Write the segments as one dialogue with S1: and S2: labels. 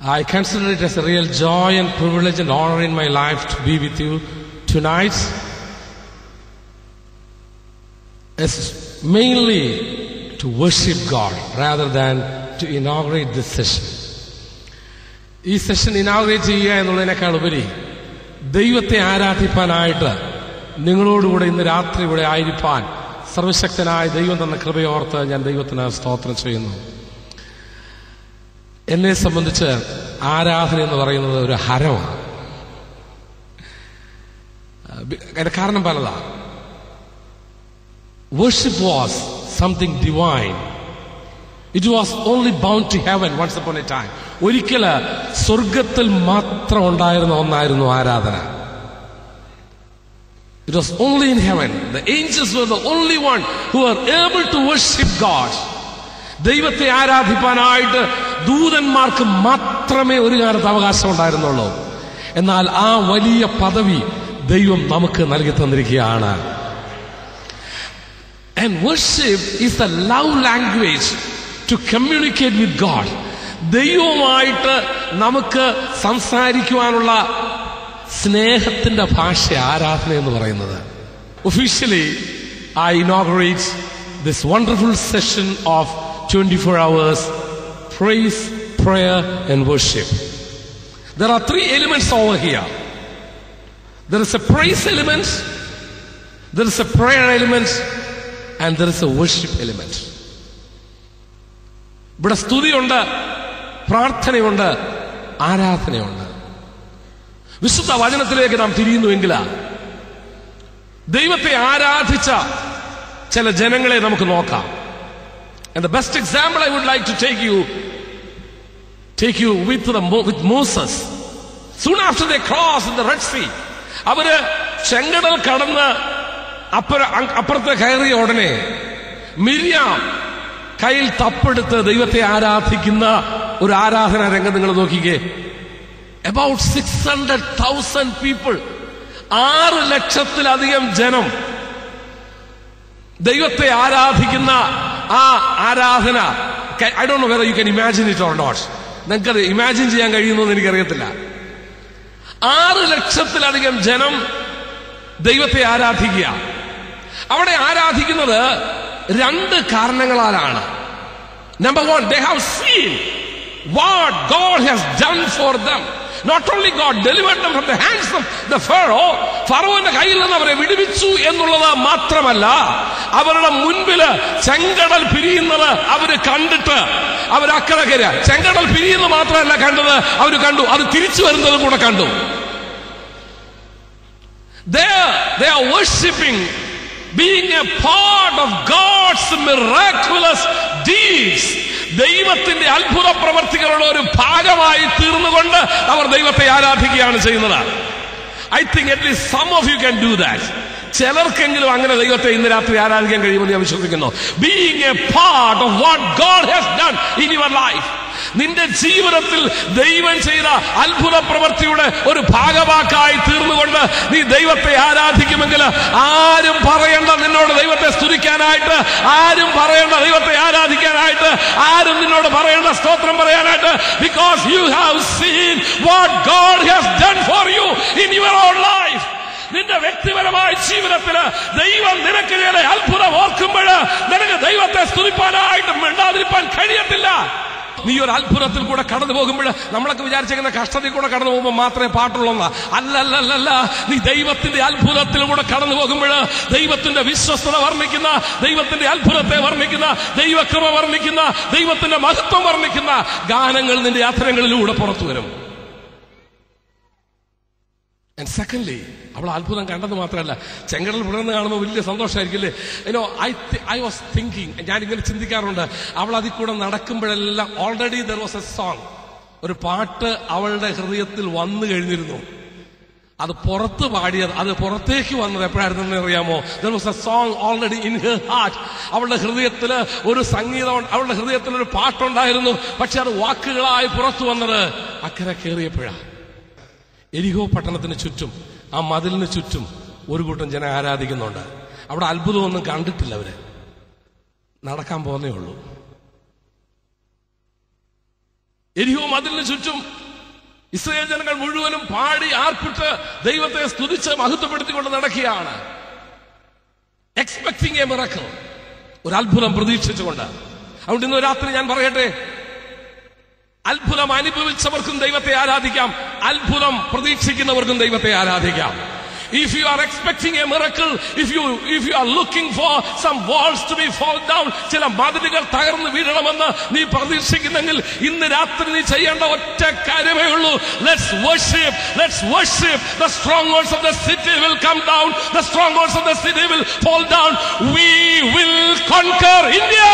S1: I consider it as a real joy and privilege and honor in my life to be with you tonight. It's mainly to worship God rather than to inaugurate this session. ഈ session inaugurate ചെയ്യുക എന്നുള്ളതിനേക്കാൾ ഉപരി ദൈവത്തെ ആരാധിപ്പാനായിട്ട് നിങ്ങളോടുകൂടെ ഇന്ന് രാത്രി ഇവിടെ ആയിരിക്കാൻ സർവശക്തനായ ദൈവം തന്ന കൃപയോർത്ത് ഞാൻ ദൈവത്തിന് സ്തോത്രം ചെയ്യുന്നു. എന്നെ സംബന്ധിച്ച് ആരാധന എന്ന് പറയുന്നത് ഒരു ഹരമാണ്. അതിന്റെ കാരണം പലതാണ്. Worship was something divine. It was only bound to heaven once upon a time. ഒരിക്കല് സ്വർഗത്തിൽ മാത്രം ഉണ്ടായിരുന്ന ഒന്നായിരുന്നു ആരാധന. It was only in heaven. The angels were the only one who were able to worship God. ദൈവത്തെ ആരാധിപ്പാനായിട്ട് ദൂതന്മാർക്ക് മാത്രമേ ഒരു കാലത്ത് അവകാശം ഉണ്ടായിരുന്നുള്ളൂ. എന്നാൽ ആ വലിയ പദവി ദൈവം നമുക്ക് നൽകി തന്നിരിക്കുകയാണ്. And worship is the love language to communicate with God. ദൈവവുമായിട്ട് നമുക്ക് സംസാരിക്കുവാനുള്ള സ്നേഹത്തിന്റെ ഭാഷ ആരാധന എന്ന് പറയുന്നത്. Officially, I inaugurate this wonderful session of 24 hours praise, prayer and worship. There are 3 elements over here. There is a praise element, there is a prayer element, and there is a worship element. ഇവിടെ സ്തുതിയുണ്ട്, പ്രാർത്ഥനയുണ്ട്, ആരാധനയുണ്ട്. വിശുദ്ധ വചനത്തിലേക്ക് നാം തിരിയുന്നുവെങ്കിൽ ദൈവത്തെ ആരാധിച്ച ചില ജനങ്ങളെ നമുക്ക് നോക്കാം. And the best example I would like to take you with Moses. Soon after they crossed the Red Sea, അവര് ചെങ്കടൽ കടന്ന് അപ്പുറത്ത് കയറിയ ഉടനെ മിര്യാം കയ്യിൽ തപ്പെടുത്ത് ദൈവത്തെ ആരാധിക്കുന്ന ഒരു ആരാധന രംഗം നിങ്ങൾ നോക്കിക്കേ. About 600,000 people, 6 ലക്ഷത്തിലധികം ജനം ദൈവത്തെ ആരാധിക്കുന്ന ആ ആരാധന. I don't know whether you can imagine it or not. നിങ്ങൾക്കത് ഇമാജിൻ ചെയ്യാൻ കഴിയുമെന്ന് എനിക്കറിയത്തില്ല. 6 ലക്ഷത്തിലധികം ജനം ദൈവത്തെ ആരാധിക്കുക. അവിടെ ആരാധിക്കുന്നത് 2 കാരണങ്ങളാലാണ്. Number 1, they have seen what God has done for them. Not only God delivered them from the hands of the Pharaoh, ഫറവോന്റെ കയ്യിൽ നിന്ന് അവരെ വിടുവിച്ചു എന്നുള്ളത് മാത്രമല്ല, അവരുടെ മുൻപില് ചെങ്കടൽ പിരിയുന്നത് അവര് കണ്ടിട്ട് അവരക്കരകര ചെങ്കടൽ പിരിയുന്നത് മാത്രമല്ല കണ്ടത്, അവര് കണ്ടു അത് തിരിച്ചു വരുന്നതും കൂടെ കണ്ടു. They are worshipping, being a part of God's miraculous deeds. ദൈവത്തിന്റെ അത്ഭുത പ്രവർത്തികളുടെ ഒരു ഭാഗമായി തീർന്നുകൊണ്ട് അവർ ദൈവത്തെ ആരാധിക്കുകയാണ് ചെയ്യുന്നത്. I think at least some of you can do that. ചിലർക്കെങ്കിലും അങ്ങനെ ദൈവത്തെ ഇന്ന് രാത്രി ആരാധിക്കാൻ കഴിയുമെന്ന് ഞാൻ വിശ്വസിക്കുന്നു. Being a part of what God has done in your life. നിന്റെ ജീവിതത്തിൽ ദൈവം ചെയ്ത അത്ഭുത പ്രവൃത്തിയുടെ ഒരു ഭാഗവാക്കായി തീർന്നുകൊണ്ട് നീ ദൈവത്തെ ആരാധിക്കുമെങ്കിൽ ആരും പറയണ്ട നിന്നോട് ദൈവത്തെ സ്തുതിക്കാനായിട്ട്, ആരും പറയണ്ട ദൈവത്തെ ആരാധിക്കാനായിട്ട്, ആരും നിന്നോട് പറയണ്ട സ്തോത്രം പറയാനായിട്ട്. Because you have seen what God has done for you in your own life. നിന്റെ വ്യക്തിപരമായ ജീവിതത്തിൽ ദൈവം നിനക്ക് ചെയ്ത അത്ഭുതം ഓർക്കുമ്പോൾ നിനക്ക് ദൈവത്തെ സ്തുതിപ്പാനായിട്ട് മിണ്ടാതിരിക്കാൻ കഴിയത്തില്ല. നീ ഒരു അത്ഭുതത്തിൽ കൂടെ കടന്നു പോകുമ്പോൾ നമ്മളൊക്കെ വിചാരിച്ചിരിക്കുന്ന കഷ്ടത്തിൽ കൂടെ കടന്നു പോകുമ്പോൾ മാത്രമേ പാട്ടുള്ളൂ. അല്ലല്ലല്ല, നീ ദൈവത്തിന്റെ അത്ഭുതത്തിൽ കൂടെ കടന്നു പോകുമ്പോൾ ദൈവത്തിന്റെ വിശ്വസ്തത വർണ്ണിക്കുന്ന, ദൈവത്തിന്റെ അത്ഭുതത്തെ വർണ്ണിക്കുന്ന, ദൈവകൃപ വർണ്ണിക്കുന്ന, ദൈവത്തിന്റെ മഹത്വം വർണ്ണിക്കുന്ന ഗാനങ്ങൾ നിന്റെ യാത്രകളിലൂടെ പുറത്തു വരും. And secondly, അവൾ അത്ഭുതം കണ്ടത് മാത്രമല്ല, ചെങ്കടൽ പിളർന്ന് കാണുമ്പോൾ വലിയ സന്തോഷമായിരിക്കില്ലേ. I was thinking, ഞാനിങ്ങനെ ചിന്തിക്കാറുണ്ട്, അവൾ അതിൽ കൂടെ നടക്കുമ്പോഴെല്ലാം already there was a song, ഒരു പാട്ട് അവളുടെ ഹൃദയത്തിൽ വന്നു കഴിഞ്ഞിരുന്നു. അത് പുറത്ത് പാടിയത്, അത് പുറത്തേക്ക് വന്നത് എപ്പോഴായിരുന്നു അറിയാമോ? There was a song already in her heart. അവളുടെ ഹൃദയത്തില് ഒരു സംഗീതം, അവളുടെ ഹൃദയത്തിൽ ഒരു പാട്ടുണ്ടായിരുന്നു. പക്ഷെ അത് വാക്കുകളായി പുറത്തു വന്നത് അക്കരെ കയറിയപ്പോഴാണ്. എരിഹോ പട്ടണത്തിന് ചുറ്റും, ആ മതിലിന് ചുറ്റും ഒരു കൂട്ടം ജനം ആരാധിക്കുന്നുണ്ട്. അവിടെ അത്ഭുതമൊന്നും കണ്ടിട്ടില്ല, അവര് നടക്കാൻ പോകുന്നേ ഉള്ളൂ. എരിഹോ മതിലിന് ചുറ്റും ഇസ്രായേൽ ജനങ്ങൾ മുഴുവനും പാടി ആർപ്പിട്ട് ദൈവത്തെ സ്തുതിച്ച് മഹത്വപ്പെടുത്തിക്കൊണ്ട് നടക്കുകയാണ്. എക്സ്പെക്ടിങ് എ മിറക്കിൾ, ഒരു അത്ഭുതം പ്രതീക്ഷിച്ചുകൊണ്ട്. അതുകൊണ്ട് ഇന്ന് രാത്രി ഞാൻ പറയട്ടെ, അത്ഭുതം അനുഭവിച്ചവർക്കും ദൈവത്തെ ആരാധിക്കാം, അത്ഭുതം പ്രതീക്ഷിക്കുന്നവർക്കും ദൈവത്തെ ആരാധിക്കാം. If you are expecting a miracle, if you are looking for some walls to be fall down, ചില മതിലുകൾ തകർന്നു വീഴണമെന്ന് നീ പ്രതീക്ഷിക്കുന്നെങ്കിൽ ഇന്ന് രാത്രി നീ ചെയ്യേണ്ട ഒറ്റ കാര്യമേ ഉള്ളൂ. Let's worship. The strongholds of the city will come down. The strongholds of the city will fall down. We will conquer India.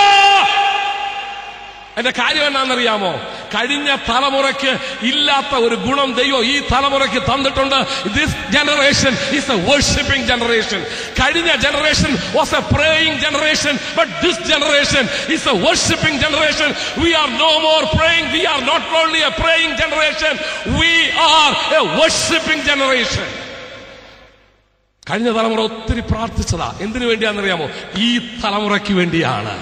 S1: എന്റെ കാര്യം എന്നാണെന്നറിയാമോ? കഴിഞ്ഞ തലമുറയ്ക്ക് ഇല്ലാത്ത ഒരു ഗുണം ദൈവം ഈ തലമുറയ്ക്ക് തന്നിട്ടുണ്ട്. This generation is a worshipping generation. കഴിഞ്ഞ generation was a praying generation, but this generation is a worshipping generation. We are no more praying. We are not only a praying generation, we are a worshipping generation. കഴിഞ്ഞ തലമുറ ഒത്തിരി പ്രാർത്ഥിച്ചതാ. എന്തിനു വേണ്ടിയാണെന്നറിയാമോ? ഈ തലമുറയ്ക്ക് വേണ്ടിയാണ്.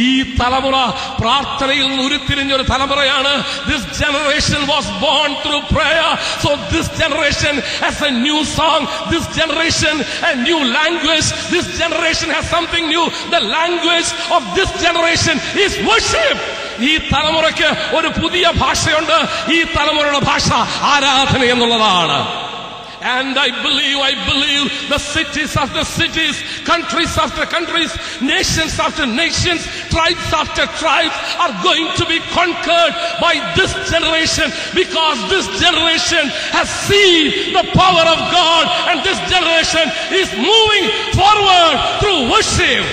S1: ഈ തലമുറ പ്രാർത്ഥനയിൽ നിന്ന് ഉരുത്തിരിഞ്ഞൊരു തലമുറയാണ്. This generation was born through prayer. So this generation has a new song. This generation a new language. This generation has something new. The language of this generation is worship. ഈ തലമുറയ്ക്ക് ഒരു പുതിയ ഭാഷയുണ്ട്. ഈ തലമുറയുടെ ഭാഷ ആരാധന എന്നുള്ളതാണ്. And I believe the cities after cities, countries after countries, nations after nations, tribes after tribes are going to be conquered by this generation, because this generation has seen the power of God, and this generation is moving forward through worship.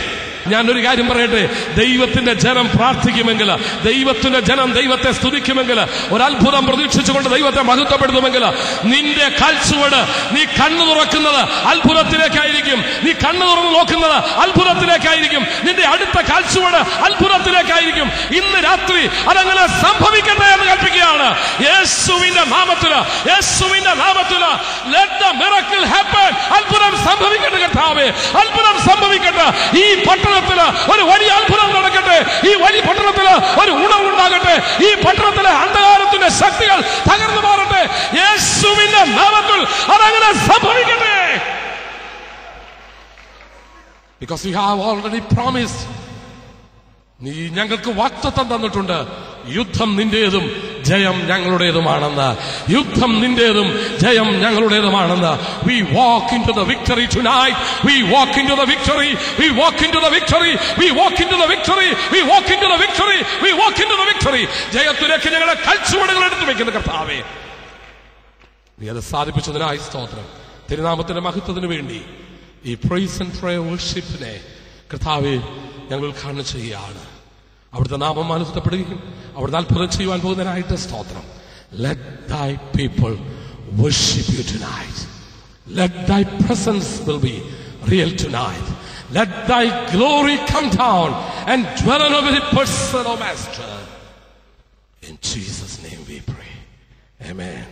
S1: ഞാനൊരു കാര്യം പറയട്ടെ, ദൈവത്തിന്റെ ജനം പ്രാർത്ഥിക്കുമെങ്കിൽ, ദൈവത്തിന്റെ ജനം ദൈവത്തെ സ്തുതിക്കുമെങ്കിൽ, ഒരത്ഭുതം പ്രതീക്ഷിച്ചുകൊണ്ട് ദൈവത്തെ മഹത്വപ്പെടുത്തുമെങ്കിൽ, നിന്റെ കാൽച്ചുവട് നീ കണ്ണു തുറക്കുന്നത് അത്ഭുതത്തിലേക്കായിരിക്കും. നീ കണ്ണു തുറന്ന് നോക്കുന്നത് അത്ഭുതത്തിലേക്കായിരിക്കും. നിന്റെ അടുത്ത കാൽച്ചുവട് അത്ഭുതത്തിലേക്കായിരിക്കും. ഇന്ന് രാത്രി അതങ്ങനെ സംഭവിക്കട്ടെ എന്ന് കൽപ്പിക്കുകയാണ്. യേശുവിന്റെ നാമത്തില്, യേശുവിന്റെ നാമത്തില് let the miracle happen. അത്ഭുതം സംഭവിക്കട്ടെ കർത്താവേ, അത്ഭുതം സംഭവിക്കട്ടെ. ഈ പട്ടണത്തില് ഒരു വലിയ അത്ഭുതം നടക്കട്ടെ. ഈ വലിയ പട്ടണത്തില് ഒരു ഉണർവുണ്ടാകട്ടെ. ഈ പട്ടണത്തിലെ അന്ധകാരത്തിന്റെ ശക്തികൾ തകർന്നു മാറട്ടെ. യേശുവിന്റെ നാമത്തിൽ അതങ്ങനെ സംഭവിക്കട്ടെ. Because we have already promised. നീ ഞങ്ങൾക്ക് വാഗ്ദത്തം തന്നിട്ടുണ്ട്, യുദ്ധം നിന്റേതും ജയം ഞങ്ങളുടേതുമാണെന്ന്. യുദ്ധം നിന്റേതും ജയം ഞങ്ങളുടേതുമാണെന്ന്. We walk into the victory tonight. We walk into the victory. We walk into the victory. We walk into the victory. We walk into the victory. We walk into the victory. ജയത്തിലേക്ക് ഞങ്ങളുടെ കാൽച്ചുവടുകൾ എടുത്തു വെക്കുന്ന കർത്താവേ, നീ അത് സാധിപ്പിച്ചതിനായി സ്തോത്രം. തിരുനാമത്തിന്റെ മഹത്വത്തിന് വേണ്ടി ഈ പ്രൈസ് ആൻഡ് പ്രയർ വർഷിപ്പിനെ കർത്താവേ ഞങ്ങൾ ഉദ്ഘാടനം ചെയ്യുകയാണ്. അവിടുത്തെ നാമം മഹത്വപ്പെടുകയും അവിടുത്തെ അത്ഭുതം ചെയ്യുവാൻ പോകുന്നതിനായിട്ട് സ്തോത്രം. Let thy people worship you tonight. Let thy presence will be real tonight. Let thy glory come down and dwell on every person, O Master. In Jesus' name we pray. Amen.